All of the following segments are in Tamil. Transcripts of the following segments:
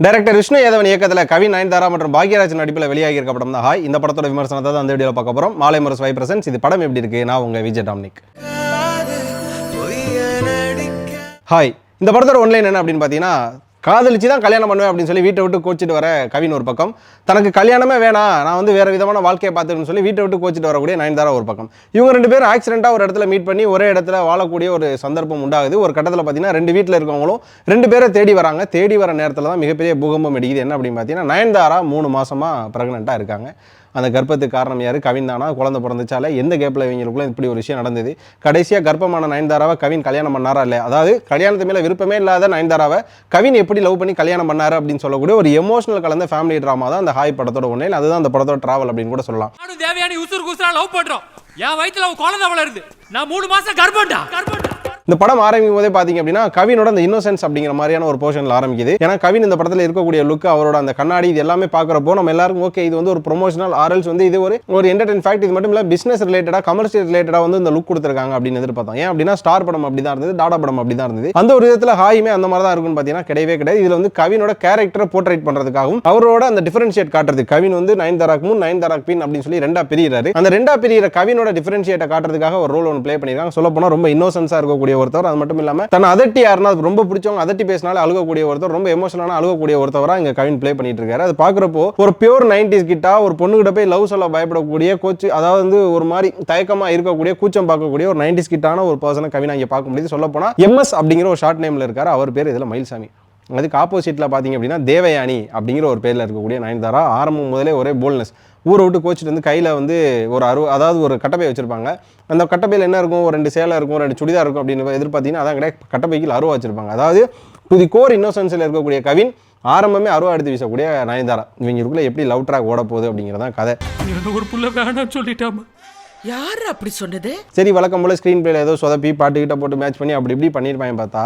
டைரக்டர் விஷ்ணு ஏதவன் இயக்கத்தில் கவின் நயன்தாரா மற்றும் பாக்யராஜ் நடிப்பில் வெளியாகி இருக்க படம் தான் ஹாய். இந்த படத்தோட விமர்சனத்தை தான் அந்த வீடியோவில் பார்க்க போகிறோம். மாலை முரசு வை பிரசன்ஸ். இது படம் எப்படி இருக்கு? நான் உங்கள் விஜய் டாமினிக். ஹாய். இந்த படத்தோட ஒன்லைன் என்ன அப்படின்னு பார்த்தீங்கன்னா, காதலிச்சு தான் கல்யாணம் பண்ணுவேன் அப்படின்னு சொல்லி வீட்டை விட்டு கோச்சிட்டு வர கவின் ஒரு பக்கம், தனக்கு கல்யாணமே வேணாம், நான் வந்து வேறு விதமான வாழ்க்கையை பார்த்துன்னு சொல்லி வீட்டை விட்டு கோச்சிட்டு வரக்கூடிய நயன்தாரா ஒரு பக்கம். இவங்க ரெண்டு பேரும் ஆக்சிடென்ட்டாக ஒரு இடத்துல மீட் பண்ணி ஒரே இடத்துல வாழக்கூடிய ஒரு சந்தர்ப்பம் உண்டாகுது. ஒரு கட்டத்தில் பார்த்தீங்கன்னா ரெண்டு வீட்டில் இருக்கவங்களும் ரெண்டு பேரை தேடி வராங்க. தேடி வர நேரத்தில் தான் மிகப்பெரிய பூகம்பம் அடிக்குது. என்ன அப்படின்னு பார்த்தீங்கன்னா, நயன்தாரா 3 மாதமாக ப்ரெக்னெண்ட்டாக இருக்காங்க. அந்த கர்ப்பத்துக்கு காரணம் யார்? கவின் தானா? குழந்தை பிறந்துச்சாலே எந்த கேப்பில் இவங்களுக்குள்ள இப்படி ஒரு விஷயம் நடந்தது? கடைசியாக கர்ப்பமான நயன்தாராவை கவின் கல்யாணம் பண்ணாரா இல்லை? அதாவது கல்யாணத்து மேலே விருப்பமே இல்லாத நயன்தாராவை கவின் எப்படி லவ் பண்ணி கல்யாணம் பண்ணாரு அப்படின்னு சொல்லக்கூடிய ஒரு எமோஷனல் கலந்த ஃபேமிலி ட்ராமா தான் அந்த ஹாய் படத்தோட ஒன்று. அதுதான் அந்த படத்தோட டிராவல் அப்படின்னு கூட சொல்லலாம். தேவயானி உசுர் குசுரா லவ் பண்றோம். என் வயித்துல குழந்தை வளருது. நான் 3 மாசம் கர்ப்பம்டா. இந்த படம் ஆரம்பிக்கும் போதே பார்த்தீங்க அப்படின்னா கவினோட அந்த இன்னோசென்ஸ் அப்படிங்கிற மாதிரியான ஒரு போர்ஷனில் ஆரம்பிக்குது. ஏன்னா கவின் இந்த படத்தில் இருக்கக்கூடிய லுக், அவரோட அந்த கண்ணாடி, இது எல்லாமே பார்க்குறப்போ நம்ம எல்லாருக்கும் ஓகே, இது வந்து ஒரு ப்ரொமோஷனல் ஆர்எல்ஸ் வந்து இது ஒரு என்டர்டைன் ஃபேக்ட். இது மட்டும் இல்லை, பிஸ்னஸ் ரிலேட்டடாக கமர்ஷியல் ரிலேட்டடாக வந்து இந்த லுக் கொடுத்துருக்காங்க அப்படின்னு எதிர்பார்த்தோம். ஏன் அப்படின்னா ஸ்டார் படம் அப்படி தான் இருந்தது, டாடா படம் அப்படி தான் இருந்தது. அந்த ஒரு விதத்தில் ஹாயுமே அந்த மாதிரி தான் இருக்குன்னு பார்த்தீங்கன்னா கிடையவே கிடையாது. இதில் வந்து கவினோட கேரக்டரை போர்ட்ரேட் பண்ணுறதுக்காகவும் அவரோட அந்த டிஃபரன்ஷியேட் காட்டுறது, கவின் வந்து நயன்தாராக்கு முன் நயன்தாராக்கு பின் அப்படின்னு சொல்லி ரெண்டா பிரிகிறாரு. அந்த ரெண்டா பிரிகிற கவினோட டிஃபரன்ஷியேட்டை காட்டுறதுக்காக ஒரு ரோல் ஒன்று ப்ளே பண்ணியிருக்காங்க. சொல்ல போனால் ரொம்ப இன்னோசென்ஸாக இருக்கக்கூடிய ஒருத்தர். அது மட்டும் இல்லாமல் தன்னை அதட்டி யாருன்னா ரொம்ப பிடிச்சவங்க அதட்டி பேசினாலும் அழுகக்கூடிய ஒருத்தர், ரொம்ப எமோஷனலான அழுகக்கூடிய ஒருத்தவராக இங்க கவின் ப்ளே பண்ணிட்டு இருக்காரு. அது பார்க்குறப்போ ஒரு பியூர் 90s கிட்டா ஒரு பொண்ணுகிட்ட போய் லவ் சொல்ல பயப்படக்கூடிய கோச்சு, அதாவது வந்து ஒரு மாதிரி தயக்கமா இருக்கக்கூடிய கூச்சம் பார்க்கக்கூடிய ஒரு 90s கிட்டான ஒரு பர்சனை கவின் இங்கே பார்க்க முடியுது. சொல்ல போனா MS அப்படிங்கிற ஒரு ஷார்ட் நேம்ல இருக்காரு. அவர் பேர் இதுல மயில்சாமி. அதுக்கு ஆப்போசிட்ல பாத்தீங்க அப்படின்னா தேவயானி அப்படிங்கிற ஒரு பேர்ல இருக்கக்கூடிய நயன்தாரா ஆரம்பம் முதலே ஒரே போல்னஸ். ஊரை விட்டு கோச்சிட்டு வந்து கையில் வந்து ஒரு அதாவது ஒரு கட்டப்பை வச்சிருப்பாங்க. அந்த கட்டப்பையில் என்ன இருக்கும்? ஒரு 2 சேலை இருக்கும், 2 சுடிதார் இருக்கும் அப்படின்னு எதிர்பார்த்தீங்கன்னா அதான் கிடையாது, கட்டப்பைக்கு அருவா வச்சிருப்பாங்க. அதாவது டு தி கோர் இன்னோசென்ஸில் இருக்கக்கூடிய கவின் ஆரம்பமே அருவா எடுத்து வீசக்கூடிய நயன்தாரா. இவங்களுக்குள்ள எப்படி லவ் ட்ராக் ஓட போகுது அப்படிங்கிறதான் கதை. ஒரு புள்ள வேணாம் சொல்லிட்டாமா. யார் அப்படி சொன்னது? சரி, வழக்கம் போல ஸ்க்ரீன் பிளேல ஏதோ சொதப்பி பாட்டுக்கிட்ட போட்டு மேட்ச் பண்ணி அப்படி இப்படி பண்ணியிருப்பாங்க. பார்த்தா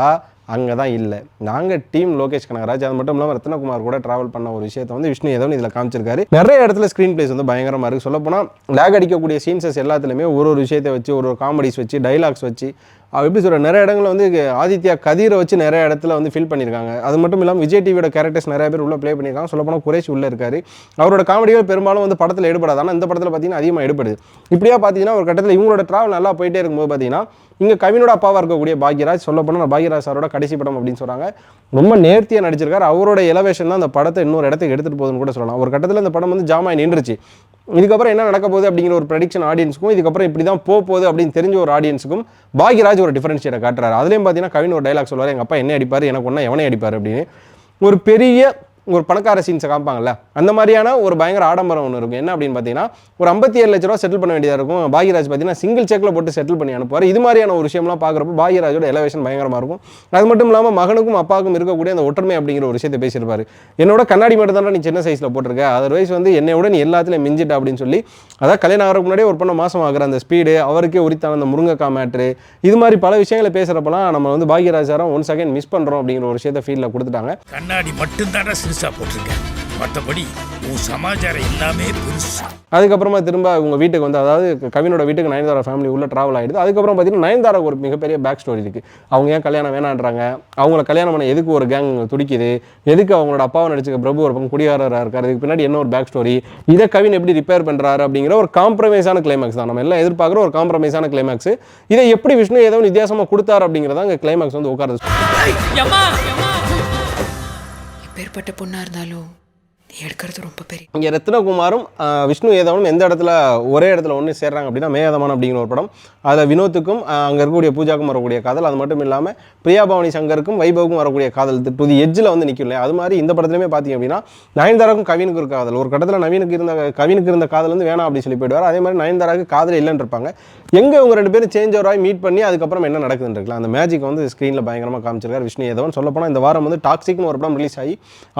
அங்கே தான் இல்லை. நாங்கள் டீம் லோகேஷ் கனகராஜ், அது மட்டும் இல்லாமல் ரத்னகுமார் கூட ட்ராவல் பண்ண ஒரு விஷயத்தை வந்து விஷ்ணு ஏதோ இதில் காமிச்சிருக்காரு. நிறைய இடத்துல ஸ்க்ரீன் பிளேஸ் வந்து பயங்கரமாக இருக்குது. சொல்லப்போனால் லேக் அடிக்கக்கூடிய சீன்ஸஸ் எல்லாத்துலேயுமே ஒரு விஷயத்தை வச்சு, ஒரு காமெடிஸ் வச்சு, டைலாக்ஸ் வச்சு, எப்படி சொல்கிற நிறைய இடங்களில் வந்து ஆதித்யா கதிரை வச்சு நிறைய இடத்துல வந்து ஃபில் பண்ணியிருக்காங்க. அது மட்டும் இல்லாமல் விஜய் டிவியோட கேரக்டர்ஸ் நிறைய பேர் உள்ளே ப்ளே பண்ணியிருக்காங்க. சொல்லப்போனால் குரேஷ் உள்ளே இருக்காரு. அவரோட காமெடிகள் பெரும்பாலும் வந்து படத்தில் எடுபடாது. ஆனால் இந்த படத்தில் பார்த்தீங்கன்னா அதிகமாக எடுபடுது. இப்படியா பார்த்தீங்கன்னா ஒரு கட்டத்தில் இவங்களோட ட்ராவல் நல்லா போயிட்டே இருக்கும்போது பார்த்தீங்கன்னா இங்கே கவினோட அப்பாவாக இருக்கக்கூடிய பாக்யராஜ், சொல்லப்போனால் நான் பாக்யராஜ் சாரோட கடைசி படம் அப்படின்னு சொல்கிறாங்க, ரொம்ப நேர்த்தியாக நடிச்சிருக்காரு. அவரோட எலவேஷன் தான் அந்த படத்தை இன்னொரு இடத்துக்கு எடுத்துகிட்டு போகுதுன்னு கூட சொல்லலாம். ஒரு கட்டத்தில் இந்த படம் வந்து ஜாமாய் நின்றுச்சு. இதுக்கப்புறம் என்ன நடக்க போகுது அப்படிங்கிற ஒரு ப்ரெடிக்ஷன் ஆடியன்ஸுக்கும், இதுக்கப்புறம் இப்படி தான் போகுது அப்படின்னு தெரிஞ்ச ஒரு ஆடியன்ஸுக்கும் பாக்யராஜ் ஒரு டிஃபரன்ஷியேட்டை காட்டுறாரு. அதுலேயும் பார்த்தீங்கன்னா கவின் ஒரு டைலாக் சொல்லுவார், எங்கள் அப்பா என்ன அடிப்பார், எனக்கு ஒன்றா எவனே அடிப்பார் அப்படின்னு. ஒரு பெரிய ஒரு பணக்கார சீன்ஸை காப்பாங்கல்ல, அந்த மாதிரியான ஒரு பயங்கர ஆடம்பரம் ஒன்று இருக்கும். என்ன அப்படின்னு பார்த்தீங்கன்னா ஒரு 57 லட்ச ரூபா செட்டில் பண்ண வேண்டியதாக இருக்கும். பாக்யராஜ் பார்த்தீங்கன்னா சிங்கிள் செக்கில் போட்டு செட்டில் பண்ணி அனுப்புவார். இது மாதிரியான ஒரு விஷயம்லாம் பார்க்குறப்போ பாக்யராஜோட எலவேஷன் பயங்கரமாக இருக்கும். அது மட்டும் இல்லாமல் மகனுக்கும் அப்பாவுக்கும் இருக்கக்கூடிய அந்த ஒற்றுமை அப்படிங்கிற ஒரு விஷயத்தை பேசியிருப்பார். என்னோட கண்ணாடி மட்டும் தானே நீ சின்ன சைஸில் போட்டிருக்க, அதர்வைஸ் வந்து என்னையோட நீ எல்லாத்துலையும் மிஞ்சிட்ட அப்படின்னு சொல்லி, அதாவது கல்யாணம் ஆகிறதுக்கு முன்னாடியே ஒரு பொண்ணு மாசம் ஆகிற அந்த ஸ்பீடு, அவருக்கே உரித்தான அந்த முருங்கக்கா மேட்ரு, இது மாதிரி பல விஷயங்களை பேசுகிறப்பெல்லாம் நம்ம வந்து பாக்யராஜ் சாரம் 1 செகண்ட் மிஸ் பண்ணுறோம் அப்படிங்கிற ஒரு விஷயத்தை ஃபீல்டில் கொடுத்துட்டாங்க. கண்ணாடி மட்டும்தானே சிறுசா போட்டிருக்கேன், மற்றபடி உன் சமாச்சாரம் எல்லாமே பெருசு. அதுக்கப்புறமா திரும்ப உங்க வீட்டுக்கு வந்து, அதாவது கவினோட வீட்டுக்கு நயன்தாரா ஃபேமிலி உள்ள ட்ராவல் ஆகிடுது. அதுக்கப்புறம் பார்த்தீங்கன்னா நயன்தாராக்கு ஒரு மிகப்பெரிய பேக் ஸ்டோரி இருக்குது. அவங்க ஏன் கல்யாணம் வேணான்றாங்க, அவங்கள கல்யாணம் பண்ண எதுக்கு ஒரு கேங் துடிக்குது, எதுக்கு அவங்களோட அப்பாவை நடிச்சுக்க பிரபு ஒரு பக்கம் குடியாரராக இருக்காரு, இதுக்கு பின்னாடி என்ன ஒரு பேக் ஸ்டோரி, இதை கவின் எப்படி ரிப்பேர் பண்ணுறாரு அப்படிங்கிற ஒரு காம்ப்ரமைஸான கிளைமேக்ஸ் தான். நம்ம எல்லாம் எதிர்பார்க்குற ஒரு காம்ப்ரமைஸான கிளைமேக்ஸ். இதை எப்படி விஷ்ணு ஏதோ வித்தியாசமாக கொடுத்தாரு அப்படிங்கிறதா அங்கே கிளைமேக்ஸ் வந்து உட்காருது. எப்பேற்பட்ட பொண்ணா இருந்தாலும் எடுக்கிறது ரொம்ப பெரிய. இங்கே ரத்னகுமாரும் விஷ்ணு ஏதவனும் எந்த இடத்துல ஒரே இடத்துல ஒன்று சேர்றாங்க அப்படின்னா மேயாதமான் அப்படிங்கிற ஒரு படம். அதில் வினோத்துக்கும் அங்கே இருக்கக்கூடிய பூஜாக்கும் வரக்கூடிய காதல், அது மட்டும் இல்லாமல் பிரியா பவானி சங்கருக்கும் வைபவுக்கும் வரக்கூடிய காதல் டு தி எட்ஜில் வந்து நிற்கும் இல்லையா, அது மாதிரி இந்த படத்துலையுமே பார்த்தீங்க அப்படின்னா நயன்தாராக்கும் கவினுக்கு ஒரு காதல். ஒரு கட்டத்தில் கவினுக்கு இருந்த காதல் வந்து வேணாம் அப்படின்னு சொல்லி போயிடுவார். அதே மாதிரி நயன்தாராக்கு காதல் இல்லைன்னு இருப்பாங்க. எங்கே இவங்க 2 பேரும் சேஞ்ச் ஓவராகி மீட் பண்ணி அதுக்கப்புறம் என்ன நடக்குதுன்னு இருக்கலாம். அந்த மேஜிக் வந்து ஸ்க்ரீனில் பயங்கரமாக காமிச்சிருக்காரு விஷ்ணு ஏதவன். சொல்லப்போனால் இந்த வாரம் வந்து டாக்ஸிக்னு ஒரு படம் ரிலீஸ் ஆகி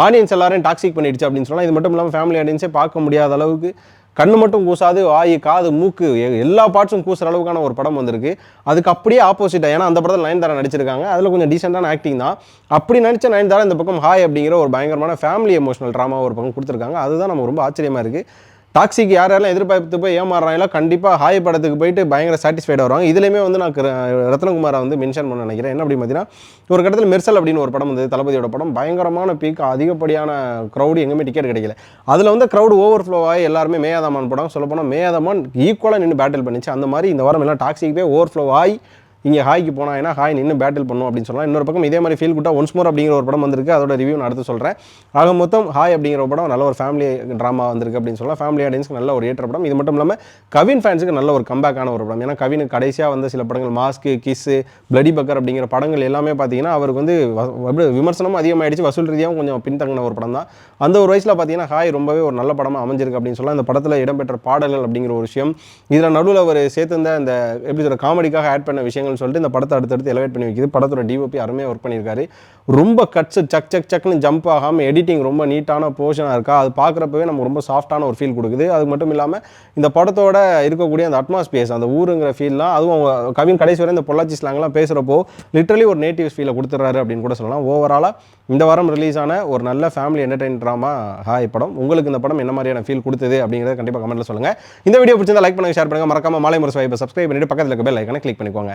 ஆடியன்ஸ் எல்லாரையும் டாக்ஸிக் பண்ணிடுச்சு அப்படின்னு சொல்லலாம். இது மட்டும் இல்லாமல் ஃபேமிலி ஆடியன்ஸே பார்க்க முடியாத அளவுக்கு கண்ணு மட்டும் கூசாது, வாய் காது மூக்கு எல்லா பார்ட்ஸும் கூசுற அளவுக்கான ஒரு படம் வந்திருக்கு. அதுக்கு அப்படியே ஆப்போசிட்டாக, ஏன்னா அந்த படத்தில் நயன்தாரா நடிச்சிருக்காங்க, அதில் கொஞ்சம் டீசெண்டான ஆக்டிங் தான். அப்படி நடித்த நயன்தாரா இந்த பக்கம் ஹாய் அப்படிங்கிற ஒரு பயங்கரமான ஃபேமிலி எமோஷனல் ட்ராமா ஒரு பக்கம் கொடுத்துருக்காங்க. அதுதான் நம்ம ரொம்ப ஆச்சரியமாக இருக்குது. டாக்ஸிக்கு யாரெல்லாம் எதிர்பார்த்து போய் ஏமாறுறாங்களோ கண்டிப்பாக ஹாய் படத்துக்கு போயிட்டு பயங்கர சாட்டிஸ்ஃபைடாக வருவாங்க. இதுலேயுமே வந்து நான் ரத்னகுமாரை வந்து மென்ஷன் பண்ண நினைக்கிறேன். என்ன அப்படி பார்த்தீங்கன்னா ஒரு கட்டத்தில் மெர்சல் அப்படின்னு ஒரு படம் வந்து தளபதியோட படம் பயங்கரமான பீக், அதிகப்படியான க்ரௌடு, எங்கேயுமே டிக்கெட் கிடைக்கல. அதில் வந்து க்ரௌடு ஓவர்ஃப்ளோ ஆகி எல்லாருமே மேயாதமான் படம் சொல்லப்போனால் மேயாதமான் ஈக்குவலாக நின்று பேட்டில் பண்ணிச்சு. அந்த மாதிரி இந்த வாரம் எல்லாம் டாக்ஸிக்கு போய் ஓவர்ஃப்ளோ ஆகி இங்கே ஹாய்க்கு போனால் ஏன்னா ஹாய் நின்று பேட்டில் பண்ணும் அப்படின்னு சொல்லலாம். இன்னொரு பக்கம் இதே மாதிரி ஃபீல் குட்டா ஒன்ஸ் மோர் அப்படிங்கிற ஒரு படம் வந்திருக்கு. அதோட ரிவ்யூ நான் அடுத்து சொல்கிறேன். ஆக மொத்தம் ஹாய் அப்படிங்கிற ஒரு படம் நல்ல ஒரு ஃபேமிலி ட்ராமா வந்திருக்கு அப்படின்னு சொல்லலாம். ஃபேமிலி ஆடியன்ஸ்க்கு நல்ல ஒரு ஏற்ற படம். இது மட்டும் இல்லாமல் கவின் ஃபேன்ஸுக்கு நல்ல ஒரு கம்பேக்கான ஒரு படம். ஏன்னா கவினுக்கு கடைசியாக வந்து சில படங்கள் மாஸ்க்கு, கிஸ்ஸு, பிளடி பக்கர் அப்படிங்கிற படங்கள் எல்லாமே பார்த்தீங்கன்னா அவருக்கு வந்து விமர்சனமும் அதிகமாகிடுச்சு, வசூல் ரீதியாகவும் கொஞ்சம் பின்தங்கின ஒரு படம் தான். அந்த ஒரு வயசில் பார்த்தீங்கன்னா ஹாய் ரொம்பவே ஒரு நல்ல படமாக அமைஞ்சிருக்கு அப்படின்னு சொல்லலாம். இந்த படத்தில் இடம்பெற்ற பாடல்கள் அப்படிங்கிற ஒரு விஷயம், இதில் நடுவில் ஒரு சேர்த்துருந்த இந்த எப்படி சொல்ற காமெடிக்காக ஆட் பண்ண விஷயங்கள்னு சொல்லிட்டு இந்த படத்தை அடுத்தடுத்து எலவேட் பண்ணி வைக்குது. படத்தோட டிஓபி அருமையாக ஒர்க் பண்ணியிருக்காரு. ரொம்ப கட்ஸு சக்னு ஜம்ப் ஆகாமல் எடிட்டிங் ரொம்ப நீட்டான போர்ஷனாக இருக்கா. அது பார்க்குறப்பவே நம்ம ரொம்ப சாஃப்டான ஒரு ஃபீல் கொடுக்குது. அது மட்டும் இல்லாமல் இந்த படத்தோட இருக்கக்கூடிய அந்த அட்மாஸ்பியர்ஸ், அந்த ஊருங்கிற ஃபீல்லாம், அதுவும் கவின் கடைசி வரை இந்த பொள்ளாச்சி ஸ்லாங்லாம் பேசுகிறப்போ லிட்டரலி ஒரு நேட்டிவ் ஃபீலை கொடுத்துட்றாரு அப்படின்னு கூட சொல்லலாம். ஓவராலாக இந்த வாரம் ரிலீஸ் ஆன ஒரு நல்ல ஃபேமிலி என்டர்டைன் ட்ராமா ஹாய் படம். உங்களுக்கு இந்த படம் என்ன மாதிரியான ஃபீல் கொடுத்தது அப்படிங்கிறத கண்டிப்பாக கமெண்ட்டில் சொல்லுங்கள். இந்த வீடியோ பிடிச்சிருந்தா லைக் பண்ணுங்கள், ஷேர் பண்ணுங்கள். மறக்காம மாலை முரசு வைப்பை சப்ஸ்கிரைப் பண்ணிட்டு பக்கத்தில் இருக்க பெல் ஐக்கானை கிளிக் பண்ணிக்கோங்க.